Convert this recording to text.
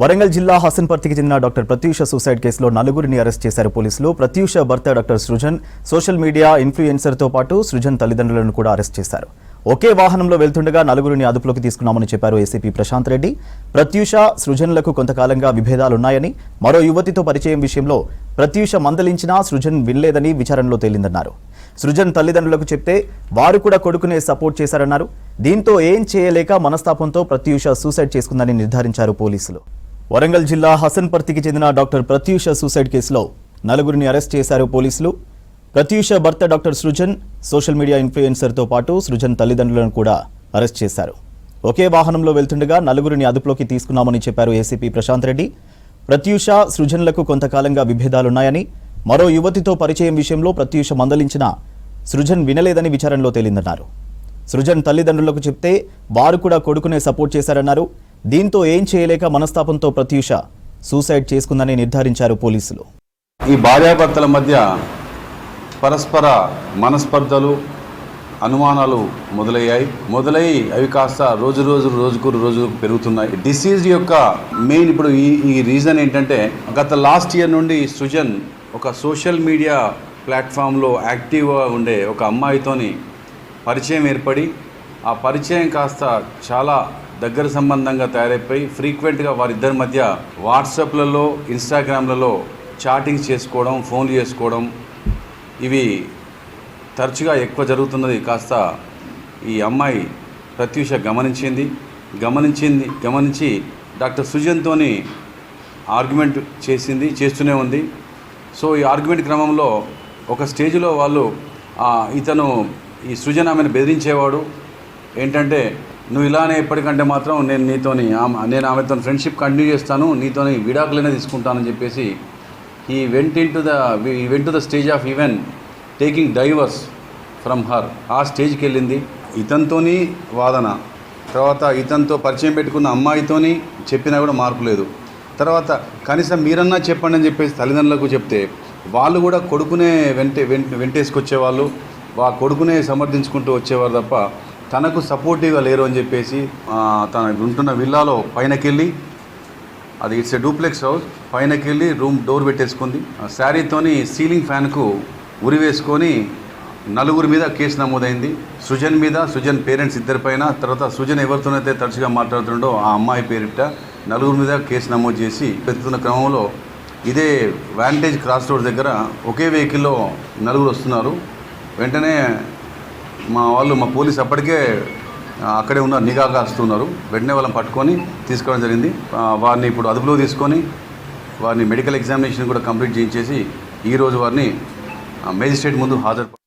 వరంగల్ జిల్లా హసన్పర్తికి చెందిన doctor Pratyusha suicide కేసులో నలుగురిని అరెస్ట్ చేశారు పోలీసులు. ప్రత్యూష భర్త డాక్టర్ సృజన్, సోషల్ మీడియా ఇన్ఫ్లుయెన్సర్తో పాటు సృజన్ తల్లిదండ్రులను కూడా అరెస్ట్ చేశారు. ఒకే వాహనంలో వెళ్తుండగా నలుగురిని అదుపులోకి తీసుకున్నామని చెప్పారు ఏసీపీ ప్రశాంత్ రెడ్డి. ప్రత్యూష, సృజన్లకు కొంతకాలంగా విభేదాలున్నాయని, మరో యువతితో పరిచయం విషయంలో ప్రత్యూష మందలించినా సృజన్ వినలేదని విచారణలో తేలిందన్నారు. సృజన్ తల్లిదండ్రులకు చెప్తే వారు కూడా కొడుకునే సపోర్ట్ చేశారన్నారు. దీంతో ఏం చేయలేక మనస్తాపంతో ప్రత్యూష సూసైడ్ చేసుకుందని నిర్ధారించారు పోలీసులు. వరంగల్ జిల్లా హసన్పర్తికి చెందిన డాక్టర్ ప్రత్యూష సూసైడ్ కేసులో నలుగురిని అరెస్ట్ చేశారు పోలీసులు. ప్రత్యూష భర్త డాక్టర్ సృజన్, సోషల్ మీడియా ఇన్ఫ్లుయెన్సర్తో పాటు సృజన్ తల్లిదండ్రులను కూడా అరెస్ట్ చేశారు. ఒకే వాహనంలో వెళ్తుండగా నలుగురిని అదుపులోకి తీసుకున్నామని చెప్పారు ఏసీపీ ప్రశాంత్ రెడ్డి. ప్రత్యూష, సృజన్లకు కొంతకాలంగా విభేదాలున్నాయని, మరో యువతితో పరిచయం విషయంలో ప్రత్యూష మందలించినా సృజన్ వినలేదని విచారణలో తేలిందన్నారు. సృజన్ తల్లిదండ్రులకు చెప్తే వారు కూడా కొడుకునే సపోర్ట్ చేశారన్నారు. దీంతో ఏం చేయలేక మనస్తాపంతో ప్రత్యూష సూసైడ్ చేసుకుందని నిర్ధారించారు పోలీసులు. ఈ భార్యాభర్తల మధ్య పరస్పర మనస్పర్ధలు, అనుమానాలు మొదలై అవి కాస్త రోజుకు పెరుగుతున్నాయి. డిసీజ్ యొక్క మెయిన్ ఇప్పుడు ఈ రీజన్ ఏంటంటే, గత లాస్ట్ ఇయర్ నుండి సృజన్ ఒక సోషల్ మీడియా ప్లాట్ఫామ్లో యాక్టివ్గా ఉండే ఒక అమ్మాయితోని పరిచయం ఏర్పడి, ఆ పరిచయం కాస్త చాలా దగ్గర సంబంధంగా తయారైపోయి ఫ్రీక్వెంట్గా వారిద్దరి మధ్య వాట్సాప్లలో, ఇన్స్టాగ్రామ్లలో చాటింగ్స్ చేసుకోవడం, ఫోన్లు చేసుకోవడం, ఇవి తరచుగా ఎక్కువ జరుగుతున్నది కాస్త ఈ అమ్మాయి ప్రత్యూష గమనించి డాక్టర్ సృజన్తోని ఆర్గ్యుమెంట్ చేస్తూనే ఉంది. సో ఈ ఆర్గ్యుమెంట్ క్రమంలో ఒక స్టేజ్లో వాళ్ళు ఇతను ఈ సృజన్ ఆమెను బెదిరించేవాడు. ఏంటంటే, నువ్వు ఇలానే ఎప్పటికంటే మాత్రం నేను ఆమెతో ఫ్రెండ్షిప్ కంటిన్యూ చేస్తాను, నీతోని విడాకులనే తీసుకుంటానని చెప్పేసి ఈ went to the stage of even taking divorce from her. ఆ స్టేజ్కి వెళ్ళింది. ఇతనితోని వాదన, తర్వాత ఇతనితో పరిచయం పెట్టుకున్న అమ్మాయితోని చెప్పినా కూడా మార్పు లేదు. తర్వాత కనీసం మీరన్నా చెప్పండి అని చెప్పేసి తల్లిదండ్రులకు చెప్తే వాళ్ళు కూడా కొడుకునే వెంటేసుకొచ్చేవాళ్ళు, కొడుకునే సమర్థించుకుంటూ వచ్చేవారు తప్ప తనకు సపోర్టివ్గా లేరు అని చెప్పేసి తన ఉంటున్న విల్లాలో పైనకెళ్ళి, అది ఇట్స్ ఎ డూప్లెక్స్ హౌస్, పైనకెళ్ళి రూమ్ డోర్ పెట్టేసుకుంది. శారీతోని సీలింగ్ ఫ్యాన్కు ఉరి వేసుకొని నలుగురి మీద కేసు నమోదైంది. సృజన్ మీద, సృజన్ పేరెంట్స్ ఇద్దరిపైన, తర్వాత సృజన్ ఎవరితోనైతే తరచుగా మాట్లాడుతుండో ఆ అమ్మాయి పేరిట నలుగురి మీద కేసు నమోదు చేసి వెతుకుతున్న క్రమంలో ఇదే వాంటేజ్ క్రాస్ రోడ్ దగ్గర ఒకే వెహికల్లో నలుగురు వస్తున్నారు. వెంటనే మా పోలీసు అప్పటికే అక్కడే ఉన్నారు, నిఘా కాస్తున్నారు. వెంటనే వాళ్ళని పట్టుకొని తీసుకోవడం జరిగింది. వారిని ఇప్పుడు అదుపులో తీసుకొని వారిని మెడికల్ ఎగ్జామినేషన్ కూడా కంప్లీట్ చేయించేసి ఈరోజు వారిని మేజిస్ట్రేట్ ముందు హాజరు